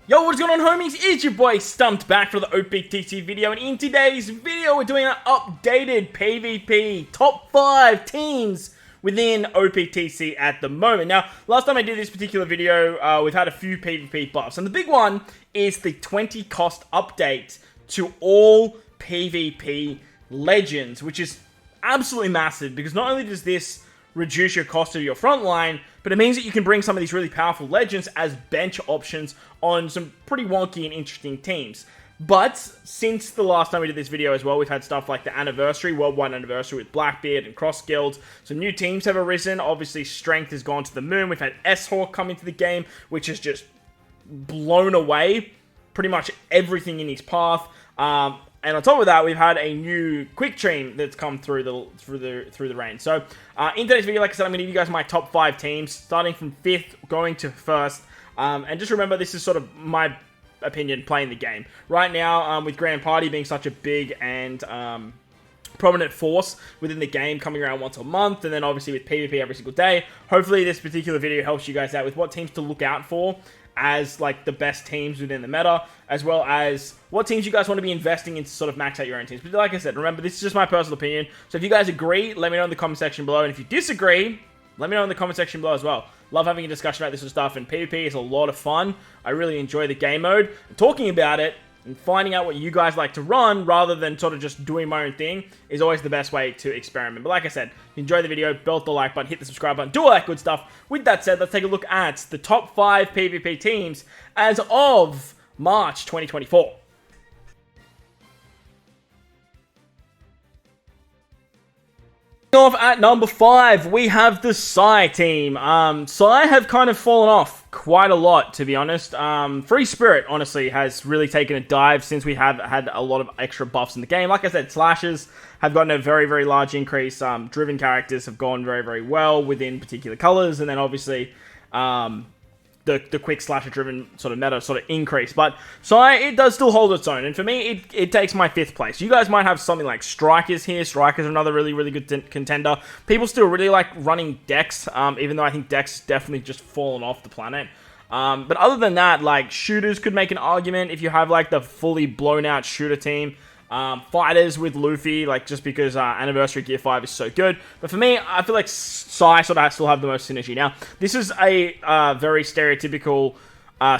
Yo, what's going on, homies? It's your boy Stumped back for the OPTC video, and in today's video we're doing an updated PvP top 5 teams within OPTC at the moment. Now, last time I did this particular video, we've had a few PvP buffs, and the big one is the 20 cost update to all PvP legends, which is absolutely massive, because not only does this reduce your cost of your front line, but it means that you can bring some of these really powerful legends as bench options on some pretty wonky and interesting teams. But since the last time we did this video as well, we've had stuff like the anniversary, worldwide anniversary with Blackbeard and Cross Guilds. Some new teams have arisen. Obviously, Strength has gone to the moon. We've had S-Hawk come into the game, which has just blown away pretty much everything in his path. And on top of that, we've had a new quick team that's come through the reign. So, in today's video, like I said, I'm going to give you guys my top 5 teams, starting from 5th, going to 1st. And just remember, this is sort of my opinion playing the game. Right now, with Grand Party being such a big and prominent force within the game, coming around once a month, and then obviously with PvP every single day, hopefully this particular video helps you guys out with what teams to look out for as like the best teams within the meta, as well as what teams you guys want to be investing in to sort of max out your own teams. But like I said, remember, this is just my personal opinion. So if you guys agree, let me know in the comment section below. And if you disagree, let me know in the comment section below as well. Love having a discussion about this sort of stuff, and PvP is a lot of fun. I really enjoy the game mode. Talking about it and finding out what you guys like to run, rather than sort of just doing my own thing, is always the best way to experiment. But like I said, if you enjoy the video, belt the like button, hit the subscribe button, do all that good stuff. With that said, let's take a look at the top 5 PvP teams as of March 2024. Off at number 5, we have the Psy team. Psy have kind of fallen off quite a lot, to be honest. Free Spirit, honestly, has really taken a dive since we have had a lot of extra buffs in the game. Like I said, Slashes have gotten a very, very large increase. Driven characters have gone very, very well within particular colors, and then obviously the quick slasher driven sort of meta sort of increase. But Psy, it does still hold its own, and for me, it takes my 5th place. You guys might have something like Strikers here. Strikers are another really, really good contender. People still really like running Dex, even though I think Dex has definitely just fallen off the planet. But other than that, like, Shooters could make an argument if you have like the fully blown out shooter team. Fighters with Luffy, like, just because Anniversary Gear 5 is so good. But for me, I feel like Psy sort of still have the most synergy. Now, this is a very stereotypical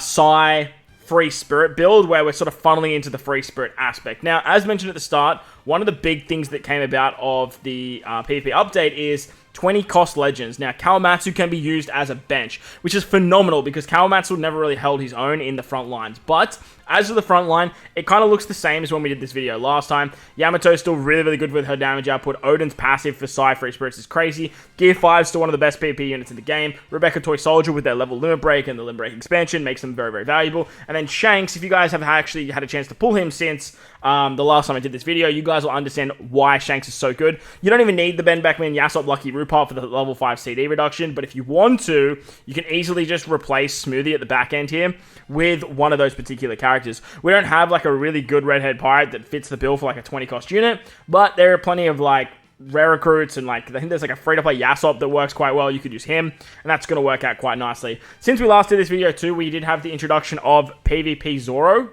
Psy Free Spirit build, where we're sort of funneling into the Free Spirit aspect. Now, as mentioned at the start, one of the big things that came about of the PvP update is 20 cost legends. Now, Kawamatsu can be used as a bench, which is phenomenal, because Kawamatsu never really held his own in the front lines. But as for the front line, it kind of looks the same as when we did this video last time. Yamato is still really, really good with her damage output. Odin's passive for Psy Free Spirits is crazy. Gear 5 is still one of the best PvP units in the game. Rebecca Toy Soldier with their level limit break and the limit break expansion makes them very, very valuable. And then Shanks, if you guys have actually had a chance to pull him since the last time I did this video, you guys will understand why Shanks is so good. You don't even need the Ben Beckman Yasop Lucky Rupart for the level 5 CD reduction, but if you want to, you can easily just replace Smoothie at the back end here with one of those particular characters. We don't have like a really good redhead pirate that fits the bill for like a 20 cost unit, but there are plenty of like rare recruits, and like I think there's like a free-to-play Yasop that works quite well. You could use him, and that's going to work out quite nicely. Since we last did this video too, we did have the introduction of PvP Zoro.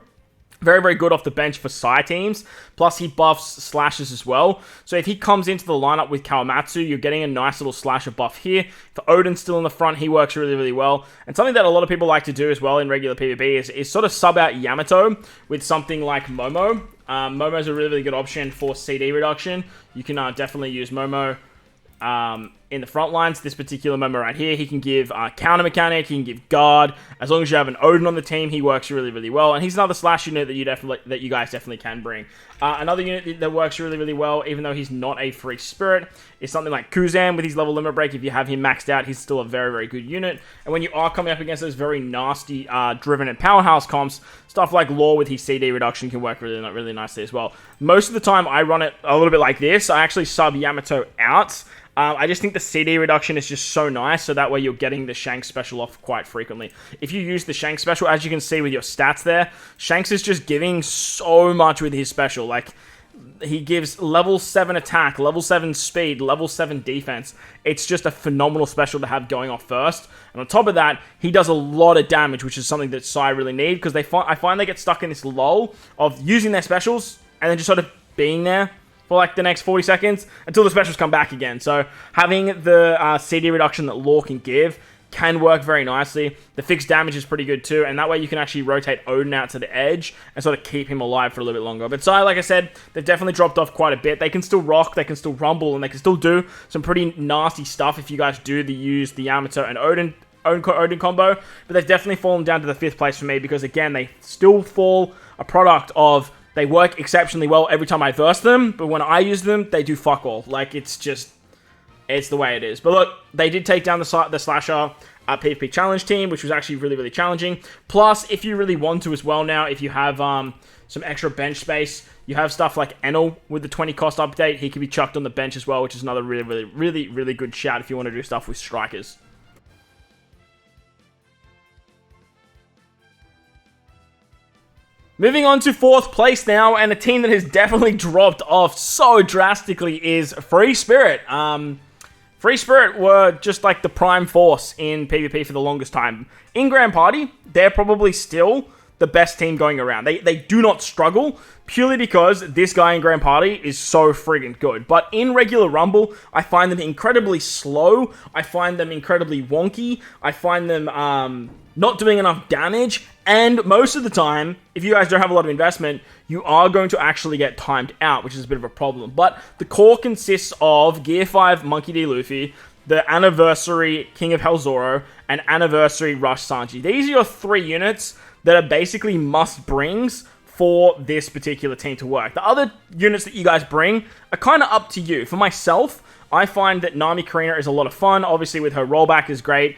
Very, very good off the bench for Psy teams. Plus, he buffs Slashes as well. So if he comes into the lineup with Kawamatsu, you're getting a nice little Slasher buff here. For Odin still in the front, he works really, really well. And something that a lot of people like to do as well in regular PvP is sort of sub out Yamato with something like Momo. Momo's a really, really good option for CD reduction. You can definitely use Momo in the front lines. This particular Momo right here, he can give counter mechanic, he can give guard. As long as you have an Odin on the team, he works really, really well. And he's another slash unit that you guys definitely can bring. Another unit that works really, really well, even though he's not a free spirit, is something like Kuzan with his level limit break. If you have him maxed out, he's still a very, very good unit. And when you are coming up against those very nasty driven and powerhouse comps, stuff like Law with his CD reduction can work really, really nicely as well. Most of the time, I run it a little bit like this. I actually sub Yamato out. I just think the CD reduction is just so nice, so that way you're getting the Shanks special off quite frequently. If you use the Shanks special, as you can see with your stats there, Shanks is just giving so much with his special. Like, He gives level 7 attack, level 7 speed, level 7 defense. It's just a phenomenal special to have going off first. And on top of that, he does a lot of damage, which is something that Sai really need, because I find they get stuck in this lull of using their specials and then just sort of being there for like the next 40 seconds until the specials come back again. So having the CD reduction that Law can give can work very nicely. The fixed damage is pretty good too, and that way you can actually rotate Odin out to the edge and sort of keep him alive for a little bit longer. But Sai, like I said, they've definitely dropped off quite a bit. They can still rock, they can still rumble, and they can still do some pretty nasty stuff if you guys do use the Yamato and Odin combo, but they've definitely fallen down to the 5th place for me because, again, they still fall a product of they work exceptionally well every time I verse them, but when I use them, they do fuck all. Like, it's the way it is. But look, they did take down the Slasher PvP challenge team, which was actually really, really challenging. Plus, if you really want to as well now, if you have some extra bench space, you have stuff like Enel with the 20 cost update. He can be chucked on the bench as well, which is another really, really, really, really good shout if you want to do stuff with strikers. Moving on to 4th place now, and a team that has definitely dropped off so drastically is Free Spirit. Free Spirit were just like the prime force in PvP for the longest time. In Grand Party, they're probably still the best team going around. They do not struggle, purely because this guy in Grand Party is so friggin' good. But in regular Rumble, I find them incredibly slow. I find them incredibly wonky. I find them not doing enough damage. And most of the time, if you guys don't have a lot of investment, you are going to actually get timed out, which is a bit of a problem. But the core consists of Gear 5 Monkey D. Luffy, the Anniversary King of Hell Zoro, and Anniversary Rush Sanji. These are your 3 units that are basically must-brings for this particular team to work. The other units that you guys bring are kind of up to you. For myself, I find that Nami Karina is a lot of fun. Obviously, with her rollback is great.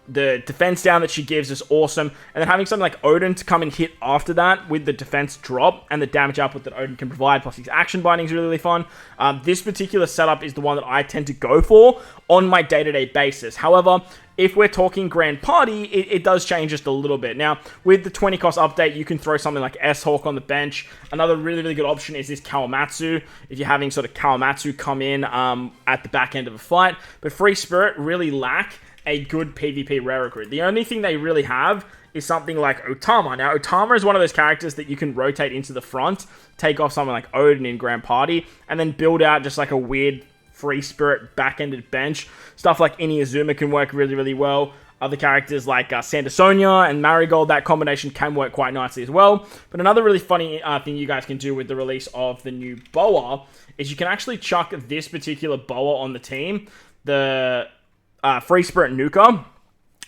The defense down that she gives is awesome. And then having something like Odin to come and hit after that with the defense drop and the damage output that Odin can provide, plus his action binding is really, really fun. This particular setup is the one that I tend to go for on my day-to-day basis. However, if we're talking Grand Party, it does change just a little bit. Now, with the 20 cost update, you can throw something like S-Hawk on the bench. Another really, really good option is this Kawamatsu, if you're having sort of Kawamatsu come in at the back end of a fight. But Free Spirit really lack a good PvP rare recruit. The only thing they really have is something like Otama. Now, Otama is one of those characters that you can rotate into the front, take off something like Odin in Grand Party, and then build out just like a weird Free Spirit back-ended bench. Stuff like Inuyasuma can work really, really well. Other characters like Santa Sonia and Marigold, that combination can work quite nicely as well. But another really funny thing you guys can do with the release of the new Boa is you can actually chuck this particular Boa on the team. The Free Spirit Nuka.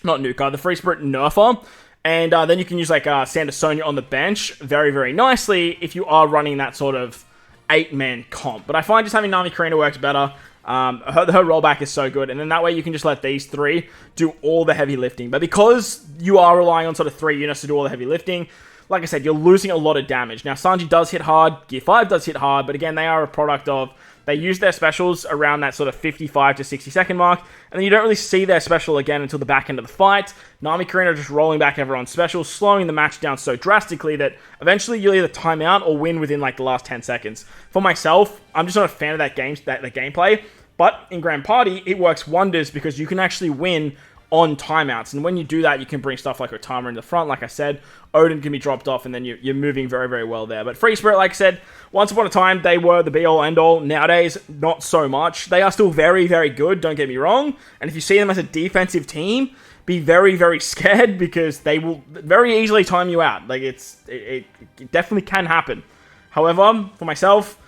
Not Nuka, the Free Spirit Nerfer. And then you can use like Santa Sonia on the bench very, very nicely if you are running that sort of 8-man comp. But I find just having Nami Karina works better. Her rollback is so good. And then that way you can just let these 3 do all the heavy lifting. But because you are relying on sort of 3 units to do all the heavy lifting, like I said, you're losing a lot of damage. Now, Sanji does hit hard. Gear 5 does hit hard. But again, they are a product of they use their specials around that sort of 55 to 60 second mark, and then you don't really see their special again until the back end of the fight. Nami Karina just rolling back everyone's specials, slowing the match down so drastically that eventually you'll either time out or win within like the last 10 seconds. For myself, I'm just not a fan of that gameplay, but in Grand Party, it works wonders because you can actually win on timeouts. And when you do that, you can bring stuff like Otama in the front. Like I said, Odin can be dropped off, and then you're moving very, very well there. But Free Spirit, like I said, once upon a time, they were the be-all, end-all. Nowadays, not so much. They are still very, very good, don't get me wrong. And if you see them as a defensive team, be very, very scared because they will very easily time you out. Like, it definitely can happen. However, for myself,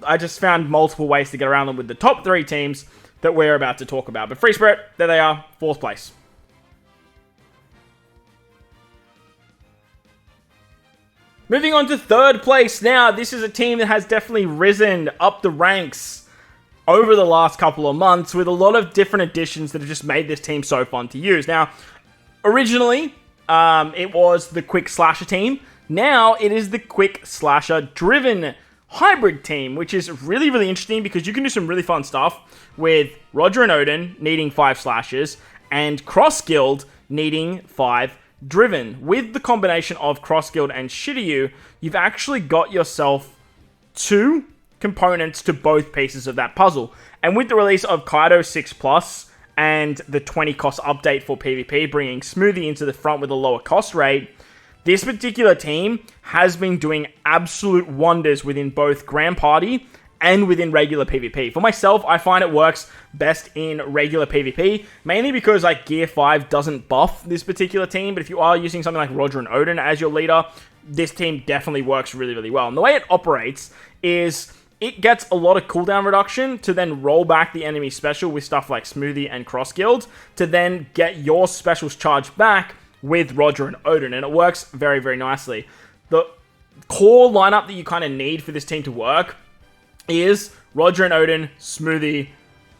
I just found multiple ways to get around them with the top 3 teams that we're about to talk about. But Free Spirit, there they are, 4th place. Moving on to 3rd place now. This is a team that has definitely risen up the ranks over the last couple of months with a lot of different additions that have just made this team so fun to use. Now, originally, it was the Quick Slasher team. Now, it is the Quick Slasher Driven hybrid team, which is really, really interesting because you can do some really fun stuff with Roger and Odin needing 5 slashes and Cross Guild needing 5 driven. With the combination of Cross Guild and Shiryu, you've actually got yourself two components to both pieces of that puzzle. And with the release of Kaido 6+, and the 20 cost update for PvP, bringing Smoothie into the front with a lower cost rate, this particular team has been doing absolute wonders within both Grand Party and within regular PvP. For myself, I find it works best in regular PvP, mainly because like Gear 5 doesn't buff this particular team, but if you are using something like Roger and Odin as your leader, this team definitely works really, really well. And the way it operates is it gets a lot of cooldown reduction to then roll back the enemy special with stuff like Smoothie and Cross Guild to then get your specials charged back with Roger and Odin, and it works very, very nicely. The core lineup that you kind of need for this team to work is Roger and Odin, Smoothie,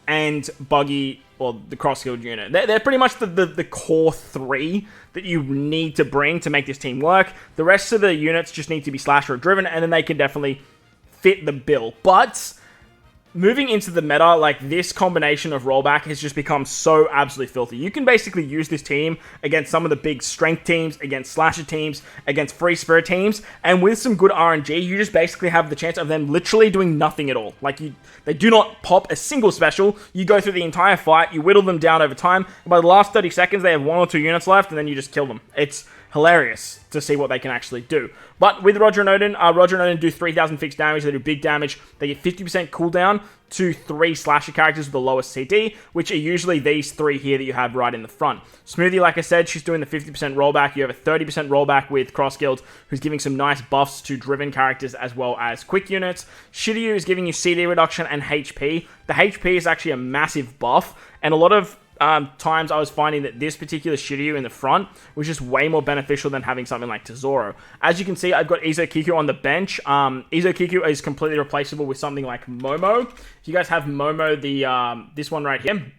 and Buggy, or the Cross Guild unit. They're pretty much the core three that you need to bring to make this team work. The rest of the units just need to be slasher or driven, and then they can definitely fit the bill. But moving into the meta, like this combination of rollback has just become so absolutely filthy. You can basically use this team against some of the big strength teams, against slasher teams, against free spirit teams, and with some good RNG, you just basically have the chance of them literally doing nothing at all. Like they do not pop a single special. You go through the entire fight, you whittle them down over time, and by the last 30 seconds, they have 1 or 2 units left, and then you just kill them. It's hilarious to see what they can actually do. But with Roger and Odin do 3,000 fixed damage, they do big damage, they get 50% cooldown to 3 slasher characters with the lowest CD, which are usually these 3 here that you have right in the front. Smoothie, like I said, she's doing the 50% rollback. You have a 30% rollback with Cross Guild, who's giving some nice buffs to driven characters as well as quick units. Shiryu is giving you CD reduction and HP. The HP is actually a massive buff, and a lot of times I was finding that this particular Shiryu in the front was just way more beneficial than having something like Tesoro. As you can see, I've got Izo Kiku on the bench. Izo Kiku is completely replaceable with something like Momo. If you guys have Momo, this one right here,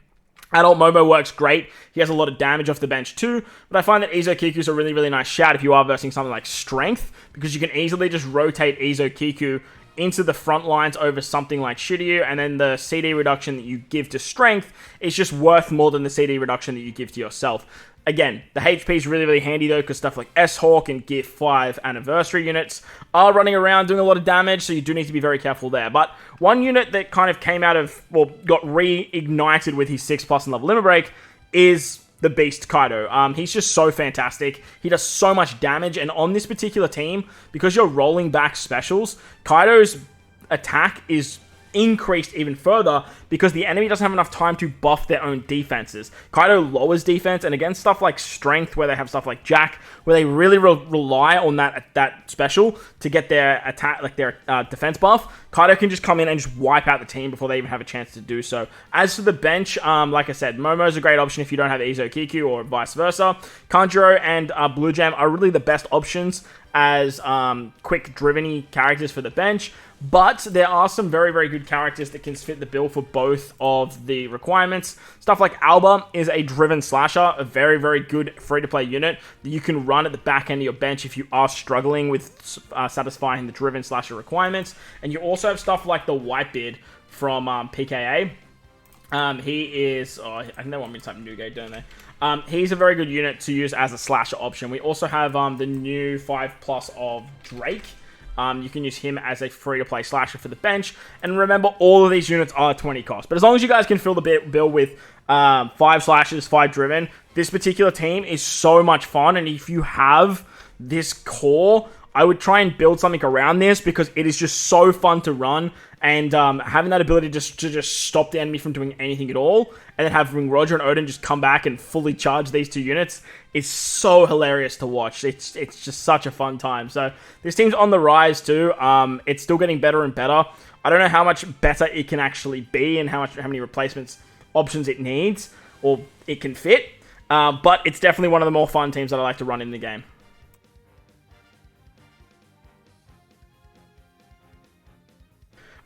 Adult Momo works great. He has a lot of damage off the bench too, but I find that Izo Kiku is a really, really nice shout if you are versing something like Strength, because you can easily just rotate Izo Kiku into the front lines over something like Shiryu, and then the CD reduction that you give to Strength is just worth more than the CD reduction that you give to yourself. Again, the HP is really, really handy though, because stuff like S-Hawk and Gear 5 Anniversary units are running around doing a lot of damage, so you do need to be very careful there. But one unit that kind of came out of, well, got reignited with his 6+ and level limit break is the Beast Kaido. He's just so fantastic. He does so much damage, and on this particular team, because you're rolling back specials, Kaido's attack is increased even further because the enemy doesn't have enough time to buff their own defenses. Kaido lowers defense, and against stuff like Strength, where they have stuff like Jack, where they really rely on that special to get their attack, like their defense buff, Kaido can just come in and just wipe out the team before they even have a chance to do so. As for the bench, like I said, Momo's a great option if you don't have Izo Kiku or vice versa. Kanjuro and Blue Jam are really the best options as quick driven-y characters for the bench, but there are some very, very good characters that can fit the bill for both of the requirements. Stuff like Alba is a driven slasher, a very, very good free-to-play unit that you can run at the back end of your bench if you are struggling with satisfying the driven slasher requirements. And you also have stuff like the Whitebeard from PKA. He is, I think they want me to type Newgate, don't they? He's a very good unit to use as a slasher option. We also have the new 5+ of Drake. You can use him as a free-to-play slasher for the bench. And remember, all of these units are 20 cost. But as long as you guys can fill the bill with 5 slashers, 5 driven, this particular team is so much fun. And if you have this core, I would try and build something around this because it is just so fun to run. And having that ability to just stop the enemy from doing anything at all, and then having Roger and Odin just come back and fully charge these 2 units is so hilarious to watch. It's just such a fun time. So this team's on the rise too. It's still getting better and better. I don't know how much better it can actually be and how many replacements options it needs or it can fit. But it's definitely one of the more fun teams that I like to run in the game.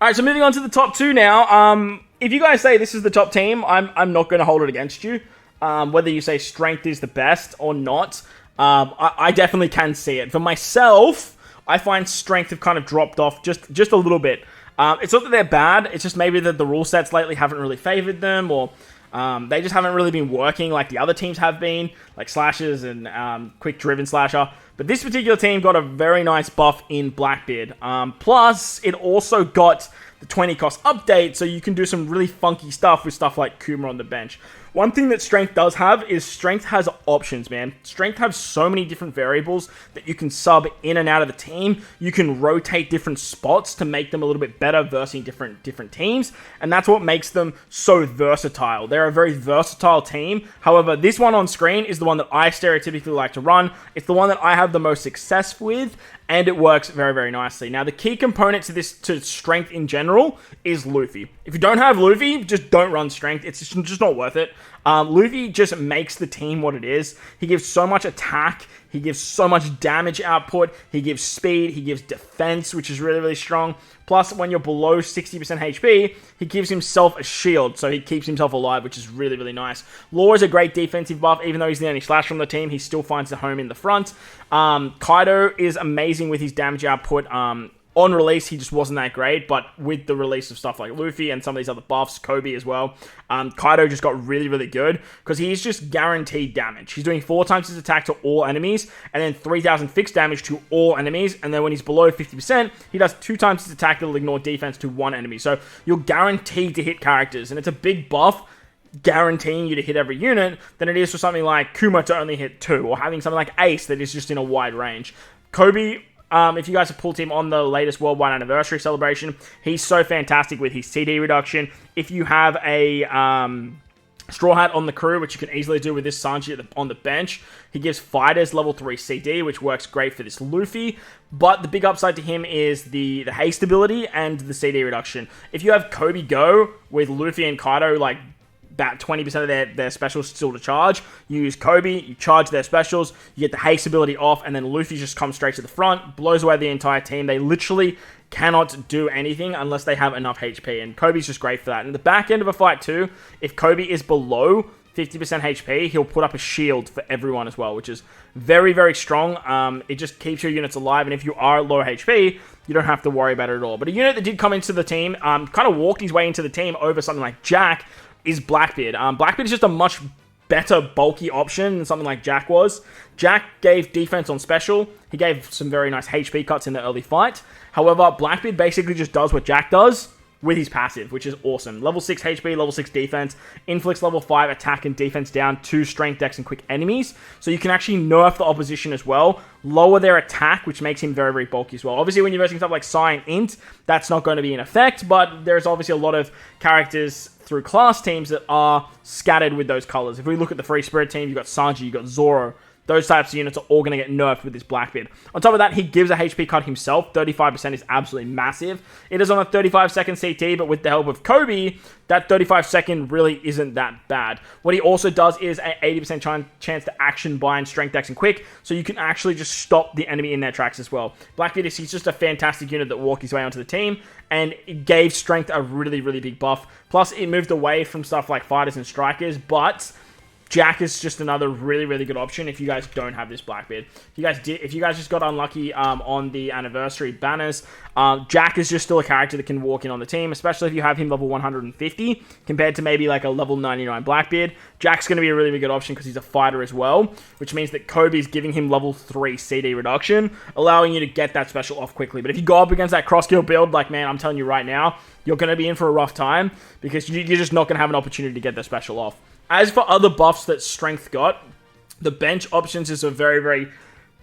Alright, so moving on to the top 2 now. If you guys say this is the top team, I'm not going to hold it against you. Whether you say Strength is the best or not, I definitely can see it. For myself, I find Strength have kind of dropped off just a little bit. It's not that they're bad, it's just maybe that the rule sets lately haven't really favored them, or They just haven't really been working like the other teams have been, like Slashers and Quick Driven Slasher. But this particular team got a very nice buff in Blackbeard. Plus, it also got the 20 cost update, so you can do some really funky stuff with stuff like Kuma on the bench. One thing that Strength does have is Strength has options, man. Strength has so many different variables that you can sub in and out of the team. You can rotate different spots to make them a little bit better versus different teams, and that's what makes them so versatile. They're a very versatile team. However, this one on screen is the one that I stereotypically like to run. It's the one that I have the most success with, and it works very, very nicely. Now, the key component to Strength in general is Luffy. If you don't have Luffy, just don't run Strength. It's just not worth it. Luffy just makes the team what it is. He gives so much attack. He gives so much damage output. He gives speed. He gives defense, which is really, really strong. Plus, when you're below 60% HP, he gives himself a shield, so he keeps himself alive, which is really, really nice. Law is a great defensive buff. Even though he's the only slash from the team, he still finds a home in the front. Kaido is amazing with his damage output. On release, he just wasn't that great, but with the release of stuff like Luffy and some of these other buffs, Kobe as well, Kaido just got really, really good because he's just guaranteed damage. He's doing 4 times his attack to all enemies and then 3,000 fixed damage to all enemies, and then when he's below 50%, he does 2 times his attack that'll ignore defense to 1 enemy. So you're guaranteed to hit characters, and it's a big buff guaranteeing you to hit every unit than it is for something like Kuma to only hit 2, or having something like Ace that is just in a wide range. Kobe, if you guys have pulled him on the latest Worldwide Anniversary celebration, he's so fantastic with his CD reduction. If you have a Straw Hat on the crew, which you can easily do with this Sanji on the bench, he gives fighters level 3 CD, which works great for this Luffy. But the big upside to him is the haste ability and the CD reduction. If you have Kobe go with Luffy and Kaido, like about 20% of their specials still to charge, you use Kobe, you charge their specials, you get the haste ability off, and then Luffy just comes straight to the front, blows away the entire team. They literally cannot do anything unless they have enough HP, and Kobe's just great for that. In the back end of a fight too, if Kobe is below 50% HP, he'll put up a shield for everyone as well, which is very, very strong. It just keeps your units alive, and if you are low HP, you don't have to worry about it at all. But a unit that did come into the team, kind of walked his way into the team over something like Jack, is Blackbeard. Blackbeard is just a much better bulky option than something like Jack was. Jack gave defense on special. He gave some very nice HP cuts in the early fight. However, Blackbeard basically just does what Jack does with his passive, which is awesome. Level 6 HP, level 6 defense, inflicts level 5 attack and defense down to strength, dex, and quick enemies. So you can actually nerf the opposition as well, lower their attack, which makes him very, very bulky as well. Obviously, when you're versing stuff like Psy and Int, that's not going to be in effect, but there's obviously a lot of characters through class teams that are scattered with those colors. If we look at the Free Spirit team, you've got Sanji, you've got Zoro. Those types of units are all going to get nerfed with this Blackbeard. On top of that, he gives a HP cut himself. 35% is absolutely massive. It is on a 35-second CT, but with the help of Kobe, that 35-second really isn't that bad. What he also does is an 80% chance to action, bind, strength, dex, and quick, so you can actually just stop the enemy in their tracks as well. Blackbeard is just a fantastic unit that walked his way onto the team, and it gave strength a really, really big buff. Plus, it moved away from stuff like fighters and strikers, but Jack is just another really, really good option if you guys don't have this Blackbeard. If you guys just got unlucky on the anniversary banners, Jack is just still a character that can walk in on the team, especially if you have him level 150 compared to maybe like a level 99 Blackbeard. Jack's going to be a really, really good option because he's a fighter as well, which means that Kobe's giving him level 3 CD reduction, allowing you to get that special off quickly. But if you go up against that cross-kill build, like, man, I'm telling you right now, you're going to be in for a rough time because you're just not going to have an opportunity to get the special off. As for other buffs that Strength got, the bench options is a very, very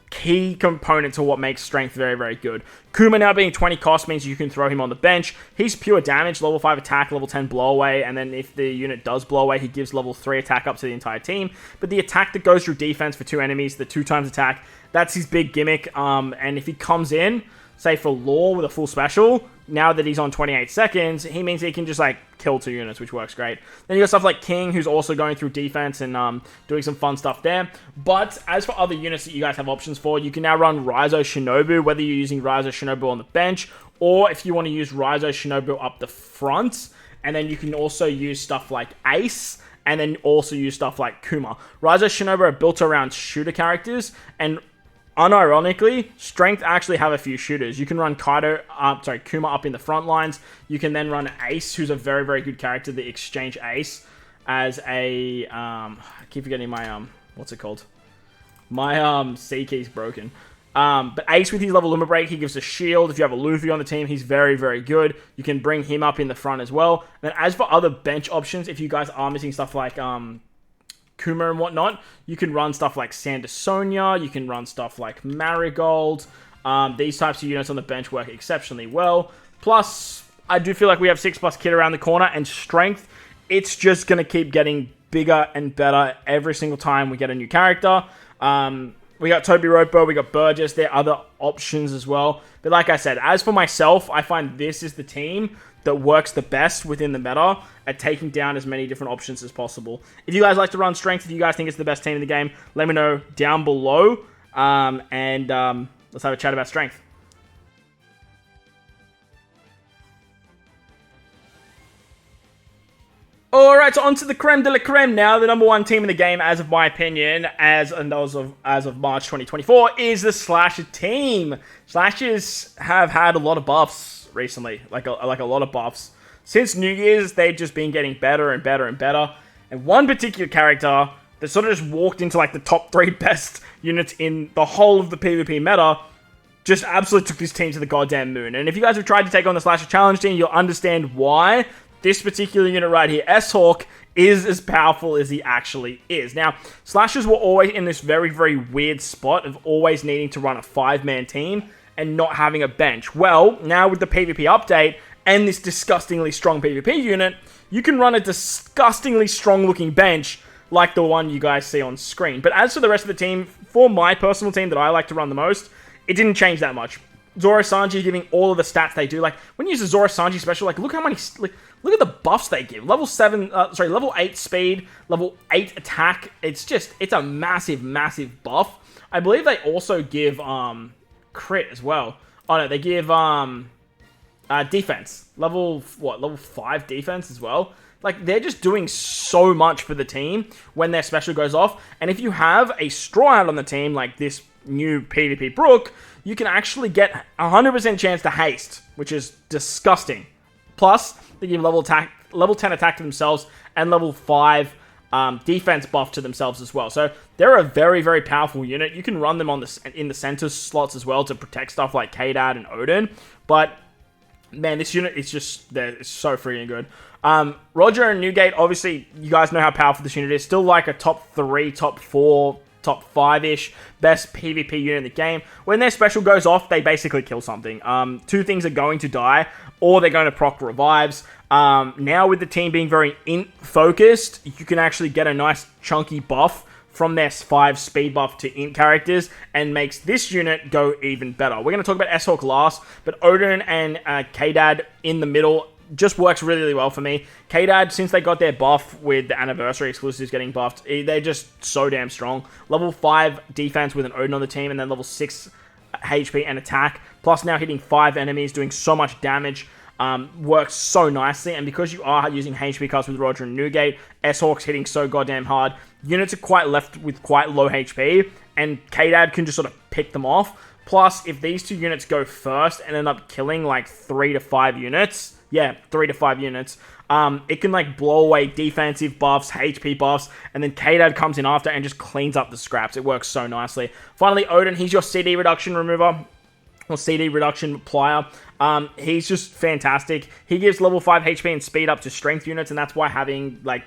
key component to what makes Strength very, very good. Kuma now being 20 cost means you can throw him on the bench. He's pure damage, level 5 attack, level 10 blow away, and then if the unit does blow away, he gives level 3 attack up to the entire team. But the attack that goes through defense for 2 enemies, the 2 times attack, that's his big gimmick. And if he comes in, say for Law with a full special, now that he's on 28 seconds, he means he can just like kill 2 units, which works great. Then you got stuff like King, who's also going through defense and doing some fun stuff there. But as for other units that you guys have options for, you can now run Raizo Shinobu, whether you're using Raizo Shinobu on the bench, or if you want to use Raizo Shinobu up the front. And then you can also use stuff like Ace, and then also use stuff like Kuma. Raizo Shinobu are built around shooter characters, and unironically, Strength actually have a few shooters. You can run Kuma up in the front lines. You can then run Ace, who's a very, very good character, the exchange Ace. as a, I keep forgetting my, what's it called? My, C key's broken. But Ace with his level Limit Break, he gives a shield. If you have a Luffy on the team, he's very, very good. You can bring him up in the front as well. Then as for other bench options, if you guys are missing stuff like, Kuma and whatnot, you can run stuff like Sandersonia, you can run stuff like Marigold. These types of units on the bench work exceptionally well. Plus, I do feel like we have 6+ kit around the corner, and strength, it's just going to keep getting bigger and better every single time we get a new character. We got Toby Ropo, we got Burgess, there are other options as well. But like I said, as for myself, I find this is the team that works the best within the meta at taking down as many different options as possible. If you guys like to run strength, if you guys think it's the best team in the game, let me know down below. Let's have a chat about strength. Alright, so on to the creme de la creme now. The number one team in the game, as of my opinion, as of March 2024, is the Slasher team. Slashers have had a lot of buffs recently, like a lot of buffs. Since New Year's, they've just been getting better and better and better. And one particular character that sort of just walked into like the top 3 best units in the whole of the PvP meta just absolutely took this team to the goddamn moon. And if you guys have tried to take on the Slasher Challenge team, you'll understand why this particular unit right here, S-Hawk, is as powerful as he actually is. Now, Slashers were always in this very, very weird spot of always needing to run a 5-man team and not having a bench. Well, now with the PvP update and this disgustingly strong PvP unit, you can run a disgustingly strong-looking bench like the one you guys see on screen. But as for the rest of the team, for my personal team that I like to run the most, it didn't change that much. Zoro Sanji giving all of the stats they do. Like, when you use the Zoro Sanji special, like, look how many... Look at the buffs they give. Level 8 speed, level 8 attack. It's a massive, massive buff. I believe they also give, crit as well. Oh no, they give, defense. Level 5 defense as well. Like, they're just doing so much for the team when their special goes off. And if you have a Straw Hat on the team, like this new PvP Brook, you can actually get 100% chance to haste, which is disgusting. Plus, they give level 10 attack to themselves and level 5 defense buff to themselves as well. So they're a very, very powerful unit. You can run them in the center slots as well to protect stuff like K-Dad and Odin. But man, this unit is just it's so freaking good. Roger and Newgate, obviously, you guys know how powerful this unit is. Still like a top 3, top 4, top 5-ish best PvP unit in the game. When their special goes off, they basically kill something. 2 things are going to die, or they're going to proc revives. Now with the team being very int-focused, you can actually get a nice chunky buff from their 5 speed buff to int characters, and makes this unit go even better. We're going to talk about S-Hawk last, but Odin and K-Dad in the middle just works really, really well for me. K-Dad, since they got their buff with the anniversary exclusives getting buffed, they're just so damn strong. Level 5 defense with an Odin on the team, and then level 6 HP and attack. Plus now hitting 5 enemies, doing so much damage. Works so nicely, and because you are using HP cuts with Roger and Newgate, S-Hawk's hitting so goddamn hard. Units are quite left with quite low HP, and K-Dad can just sort of pick them off. Plus, if these 2 units go first and end up killing like 3 to 5 units... Yeah, 3 to 5 units. It can like blow away defensive buffs, HP buffs, and then K-Dad comes in after and just cleans up the scraps. It works so nicely. Finally, Odin, he's your CD reduction remover, or CD reduction plier. He's just fantastic. He gives level 5 HP and speed up to strength units, and that's why having like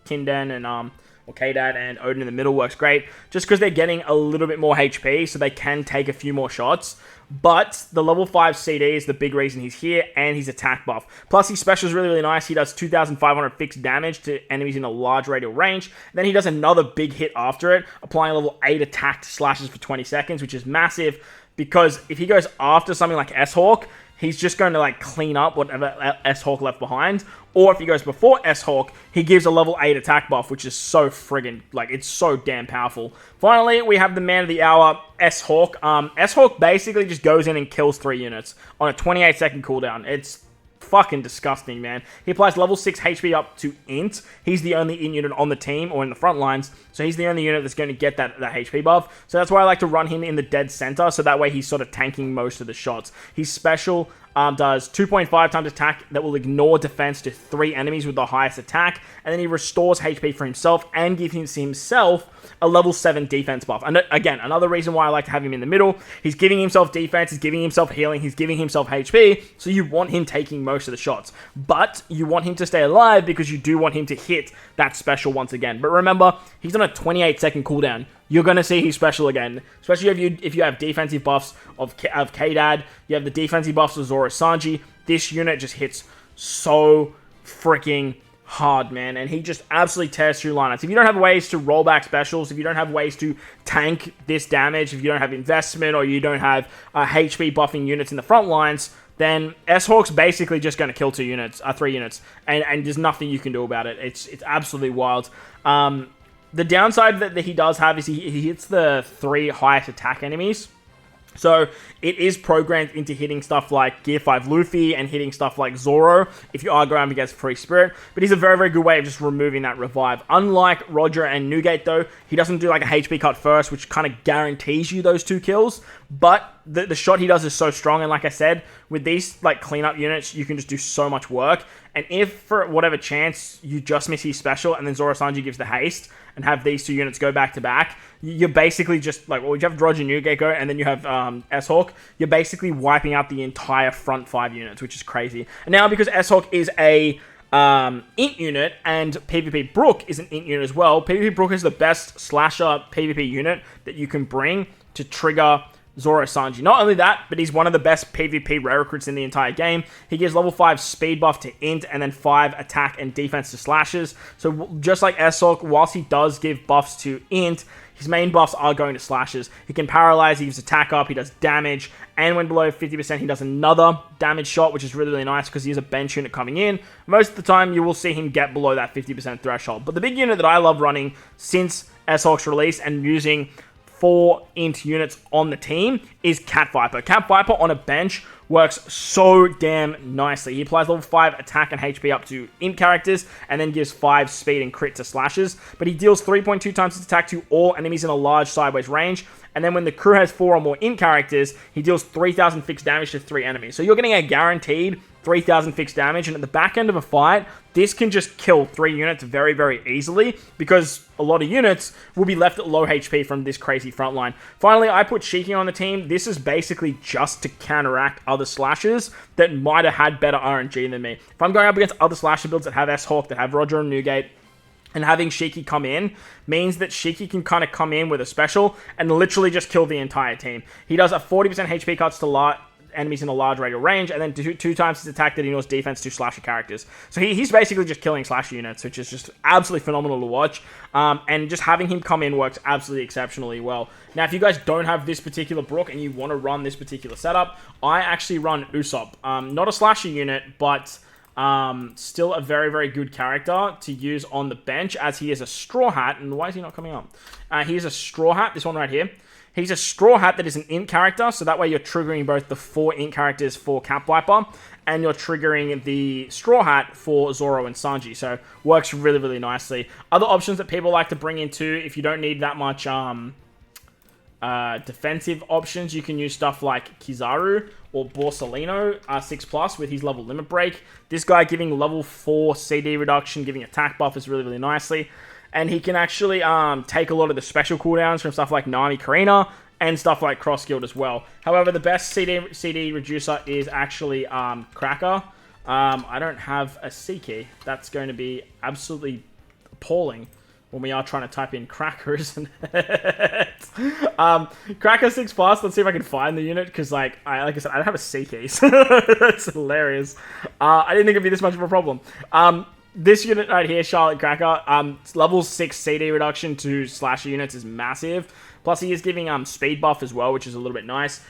Kinden and K-Dad and Odin in the middle works great, just because they're getting a little bit more HP, so they can take a few more shots. But the level 5 CD is the big reason he's here, and his attack buff. Plus, his special is really, really nice. He does 2,500 fixed damage to enemies in a large radial range. Then he does another big hit after it, applying level 8 attack to slashes for 20 seconds, which is massive, because if he goes after something like S-Hawk, he's just going to like clean up whatever S-Hawk left behind. Or if he goes before S-Hawk, he gives a level 8 attack buff, which is so friggin', like, it's so damn powerful. Finally, we have the man of the hour, S-Hawk. S-Hawk basically just goes in and kills 3 units on a 28-second cooldown. It's fucking disgusting, man. He applies level 6 HP up to int. He's the only int unit on the team or in the front lines, so he's the only unit that's going to get that HP buff. So that's why I like to run him in the dead center, so that way he's sort of tanking most of the shots. He's special. does 2.5 times attack that will ignore defense to 3 enemies with the highest attack, and then he restores HP for himself and gives himself a level 7 defense buff. And again, another reason why I like to have him in the middle. He's giving himself defense, he's giving himself healing, he's giving himself HP, so you want him taking most of the shots. But you want him to stay alive because you do want him to hit that special once again. But remember, he's on a 28-second cooldown. You're going to see his special again, especially if you have defensive buffs of K-Dad, you have the defensive buffs of Zoro Sanji. This unit just hits so freaking hard, man, and he just absolutely tears through lineups. If you don't have ways to roll back specials, if you don't have ways to tank this damage, if you don't have investment or you don't have HP buffing units in the front lines, then S-Hawk's basically just going to kill 3 units, and there's nothing you can do about it. It's absolutely wild. The downside that he does have is he hits the 3 highest attack enemies. So it is programmed into hitting stuff like Gear 5 Luffy and hitting stuff like Zoro if you are going up against Free Spirit. But he's a very, very good way of just removing that revive. Unlike Roger and Newgate though, he doesn't do like a HP cut first, which kind of guarantees you those 2 kills. But the shot he does is so strong, and like I said, with these like cleanup units, you can just do so much work. And if for whatever chance you just miss his special and then Zoro Sanji gives the haste and have these 2 units go back to back, you're basically just like, well, you have Roger Newgate go and then you have S-Hawk, you're basically wiping out the entire front 5 units, which is crazy. And now because S-Hawk is a int unit and PvP Brook is an int unit as well, PvP Brook is the best slasher PvP unit that you can bring to trigger Zoro Sanji. Not only that, but he's one of the best PvP rare recruits in the entire game. He gives level 5 speed buff to int and then 5 attack and defense to slashes. So just like S-Hawk, whilst he does give buffs to int, his main buffs are going to slashes. He can paralyze, he gives attack up, he does damage, and when below 50%, he does another damage shot, which is really, really nice because he is a bench unit coming in. Most of the time, you will see him get below that 50% threshold. But the big unit that I love running since S-Hawk's release and using 4 int units on the team is Cat Viper. Cat Viper on a bench works so damn nicely. He applies level 5 attack and HP up to int characters and then gives 5 speed and crit to slashes. But he deals 3.2 times his attack to all enemies in a large sideways range. And then when the crew has 4 or more int characters, he deals 3,000 fixed damage to 3 enemies. So you're getting a guaranteed 3,000 fixed damage, and at the back end of a fight, this can just kill 3 units very, very easily because a lot of units will be left at low HP from this crazy frontline. Finally, I put Shiki on the team. This is basically just to counteract other slashers that might have had better RNG than me. If I'm going up against other slasher builds that have S-Hawk, that have Roger and Newgate, and having Shiki come in means that Shiki can kind of come in with a special and literally just kill the entire team. He does a 40% HP cuts to enemies in a large radial range, and then 2 times his attack that ignores defense to slasher characters. So he's basically just killing slasher units, which is just absolutely phenomenal to watch. And just having him come in works absolutely exceptionally well. Now, if you guys don't have this particular Brook and you want to run this particular setup, I actually run Usopp. Not a slasher unit, but still a very, very good character to use on the bench, as he is a Straw Hat. And why is he not coming up? He is a Straw Hat, this one right here. He's a Straw Hat that is an int character, so that way you're triggering both the 4 int characters for Cat Viper, and you're triggering the Straw Hat for Zoro and Sanji, so works really, really nicely. Other options that people like to bring in too, if you don't need that much defensive options, you can use stuff like Kizaru or Borsalino 6+ with his level limit break. This guy giving level 4 CD reduction, giving attack buffers really, really nicely. And he can actually take a lot of the special cooldowns from stuff like Nami Karina and stuff like Cross Guild as well. However, the best CD reducer is actually Cracker. I don't have a C key. That's going to be absolutely appalling when we are trying to type in Cracker, isn't it? Cracker 6+. Let's see if I can find the unit, because like I said, I don't have a C key. So that's hilarious. I didn't think it'd be this much of a problem. This unit right here, Charlotte Cracker, level 6 CD reduction to slasher units is massive. Plus, he is giving speed buff as well, which is a little bit nice.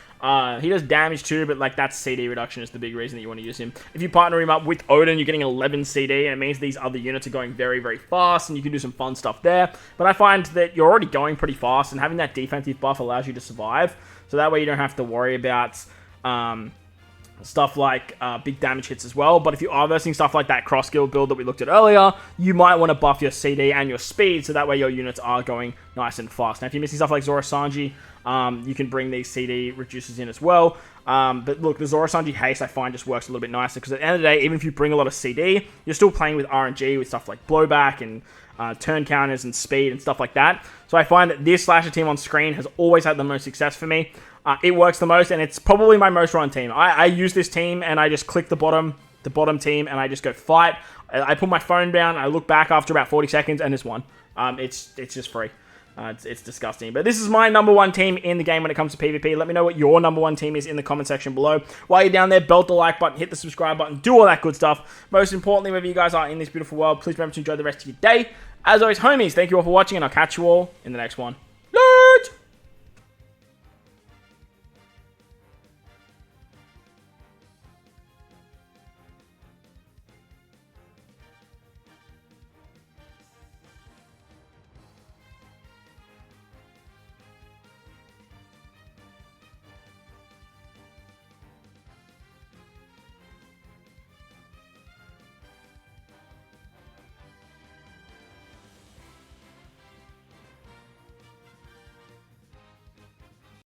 He does damage too, but like that CD reduction is the big reason that you want to use him. If you partner him up with Odin, you're getting 11 CD, and it means these other units are going very, very fast, and you can do some fun stuff there. But I find that you're already going pretty fast, and having that defensive buff allows you to survive. So that way you don't have to worry about stuff like big damage hits as well. But if you are versing stuff like that cross guild build that we looked at earlier, you might want to buff your CD and your speed, so that way your units are going nice and fast. Now, if you're missing stuff like Zoro Sanji, you can bring these CD reducers in as well. But look, the Zoro Sanji haste I find just works a little bit nicer, because at the end of the day, even if you bring a lot of CD, you're still playing with RNG, with stuff like blowback and turn counters and speed and stuff like that. So I find that this slasher team on screen has always had the most success for me. It works the most, and it's probably my most run team. I use this team, and I just click the bottom team, and I just go fight. I put my phone down, I look back after about 40 seconds, and it's won. It's just free. It's disgusting. But this is my number one team in the game when it comes to PvP. Let me know what your number one team is in the comment section below. While you're down there, belt the like button, hit the subscribe button, do all that good stuff. Most importantly, wherever you guys are in this beautiful world, please remember to enjoy the rest of your day. As always, homies, thank you all for watching, and I'll catch you all in the next one.